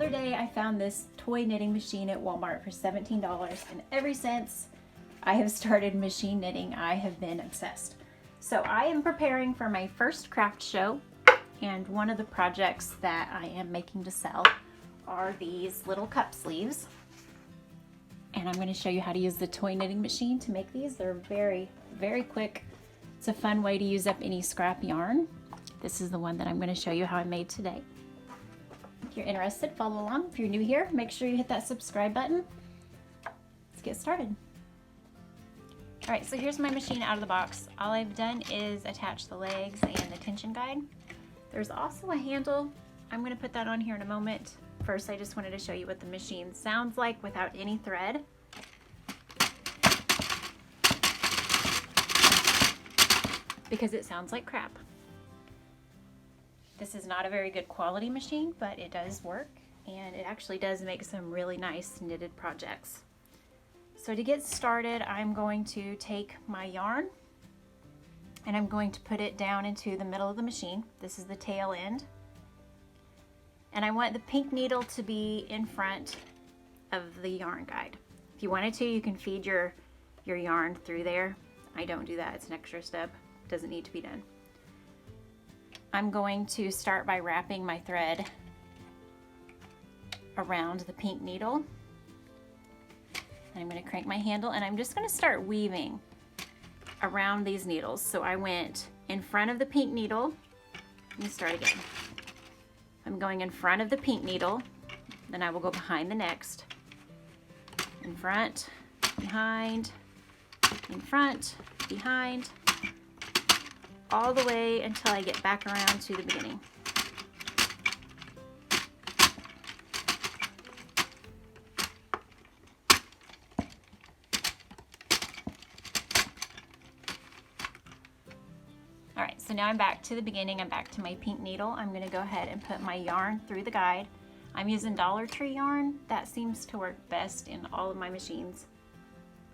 other day I found this toy knitting machine at Walmart for $17, and ever since I have started machine knitting, I have been obsessed. So I am preparing for my first craft show, and one of the projects that I am making to sell are these little cup sleeves. And I'm going to show you how to use the toy knitting machine to make these. They're very, very quick. It's a fun way to use up any scrap yarn. This is the one that I'm going to show you how I made today. If you're interested, follow along. If you're new here, make sure you hit that subscribe button. Let's get started. All right, so here's my machine out of the box. All I've done is attach the legs and the tension guide. There's also a handle. I'm going to put that on here in a moment. First, I just wanted to show you what the machine sounds like without any thread. Because it sounds like crap. This is not a very good quality machine, but it does work, and it actually does make some really nice knitted projects. So to get started, I'm going to take my yarn and I'm going to put it down into the middle of the machine. This is the tail end. And I want the pink needle to be in front of the yarn guide. If you wanted to, you can feed your yarn through there. I don't do that, it's an extra step. It doesn't need to be done. I'm going to start by wrapping my thread around the pink needle. And I'm going to crank my handle, and I'm just going to start weaving around these needles. So I went in front of the pink needle. Let me start again. I'm going in front of the pink needle, then I will go behind the next. In front, behind, in front, behind, all the way until I get back around to the beginning. Alright, so now I'm back to the beginning. I'm back to my pink needle. I'm going to go ahead and put my yarn through the guide. I'm using Dollar Tree yarn. That seems to work best in all of my machines,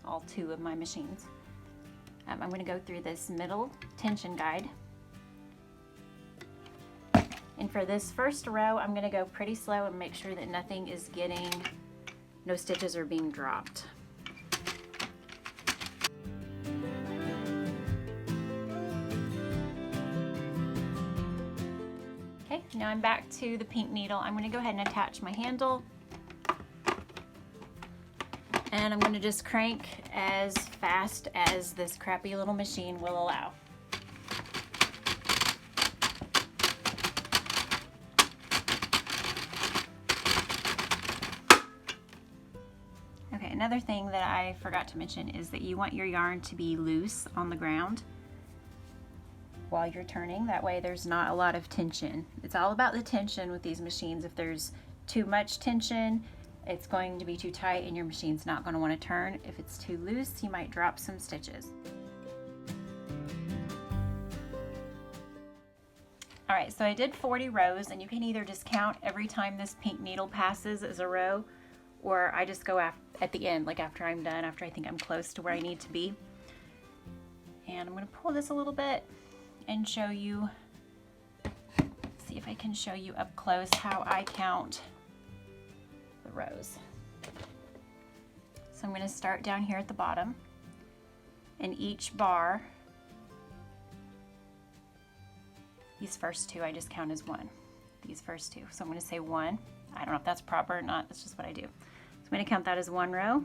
all two of my machines. I'm going to go through this middle tension guide. And for this first row, I'm going to go pretty slow and make sure that nothing is getting, no stitches are being dropped. Okay, now I'm back to the pink needle. I'm going to go ahead and attach my handle. And I'm going to just crank as fast as this crappy little machine will allow. Okay, another thing that I forgot to mention is that you want your yarn to be loose on the ground while you're turning. That way there's not a lot of tension. It's all about the tension with these machines. If there's too much tension, it's going to be too tight and your machine's not going to want to turn. If it's too loose, you might drop some stitches. Alright, so I did 40 rows, and you can either just count every time this pink needle passes as a row, or I just go at the end, like after I'm done, after I think I'm close to where I need to be. And I'm going to pull this a little bit and show you, see if I can show you up close how I count the rows. So I'm going to start down here at the bottom, and each bar, these first two I just count as one, these first two. So I'm going to say one. I don't know if that's proper or not, that's just what I do. So I'm going to count that as one row,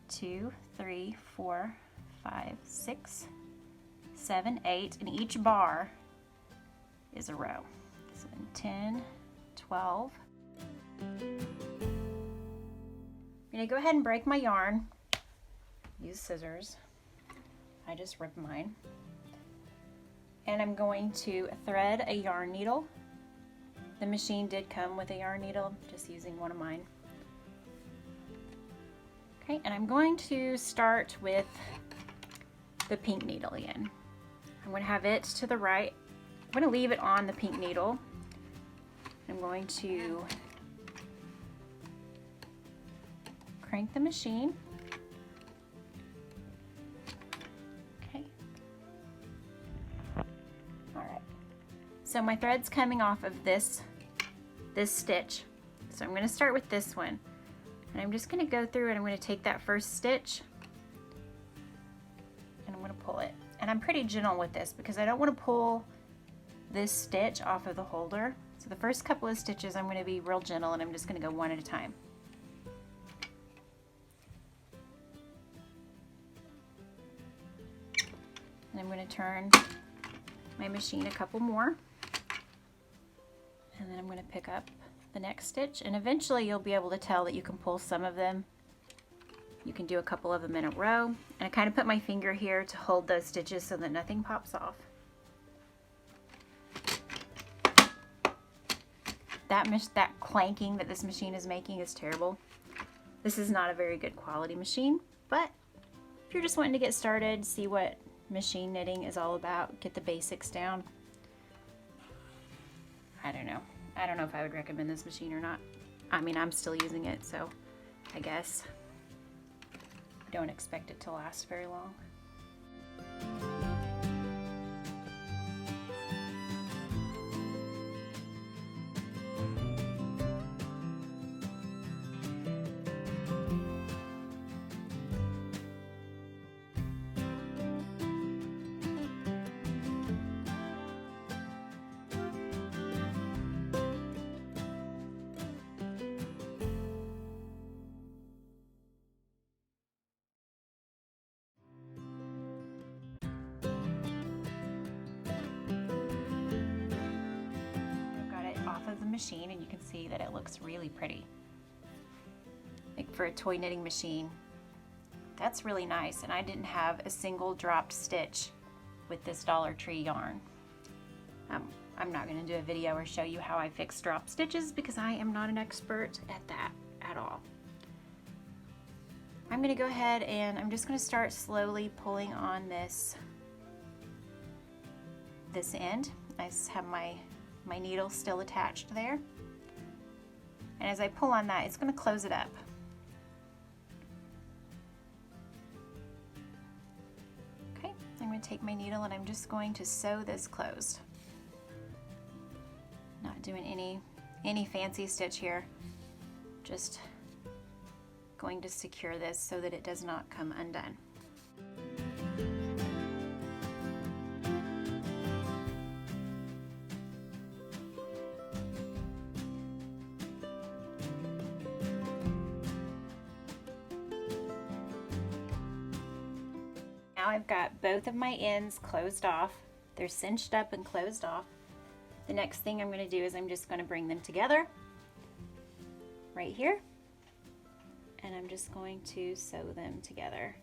2, 3, 4, 5, 6, 7, 8, and each bar is a row. So 10, 12. I'm going to go ahead and break my yarn. Use scissors. I just ripped mine. And I'm going to thread a yarn needle. The machine did come with a yarn needle, just using one of mine. Okay, and I'm going to start with the pink needle again. I'm going to have it to the right. I'm going to leave it on the pink needle. I'm going to crank the machine. Okay. All right. So my thread's coming off of this stitch. So I'm going to start with this one. And I'm just going to go through and I'm going to take that first stitch and I'm going to pull it. And I'm pretty gentle with this because I don't want to pull this stitch off of the holder. So the first couple of stitches I'm going to be real gentle and I'm just going to go one at a time. And I'm going to turn my machine a couple more. And then I'm going to pick up the next stitch, and eventually you'll be able to tell that you can pull some of them. You can do a couple of them in a row, and I kind of put my finger here to hold those stitches so that nothing pops off. That clanking that this machine is making is terrible. This is not a very good quality machine, but if you're just wanting to get started, see what machine knitting is all about, get the basics down. I don't know. I don't know if I would recommend this machine or not. I mean, I'm still using it, so I guess I don't expect it to last very long. Of the machine and you can see that it looks really pretty. Like for a toy knitting machine, that's really nice, and I didn't have a single dropped stitch with this Dollar Tree yarn. I'm not going to do a video or show you how I fix drop stitches because I am not an expert at that at all. I'm going to go ahead and I'm just going to start slowly pulling on this end. I just have my needle still attached there, and as I pull on that, it's going to close it up. Okay, I'm going to take my needle and I'm just going to sew this closed. Not doing any fancy stitch here, just going to secure this so that it does not come undone. Now I've got both of my ends closed off. They're cinched up and closed off. The next thing I'm going to do is I'm just going to bring them together right here, and I'm just going to sew them together.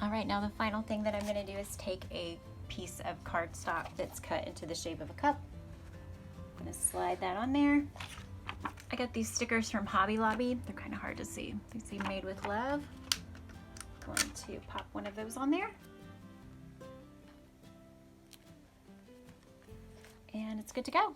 All right, now the final thing that I'm going to do is take a piece of cardstock that's cut into the shape of a cup. I'm going to slide that on there. I got these stickers from Hobby Lobby. They're kind of hard to see. You see Made with Love. I'm going to pop one of those on there. And it's good to go.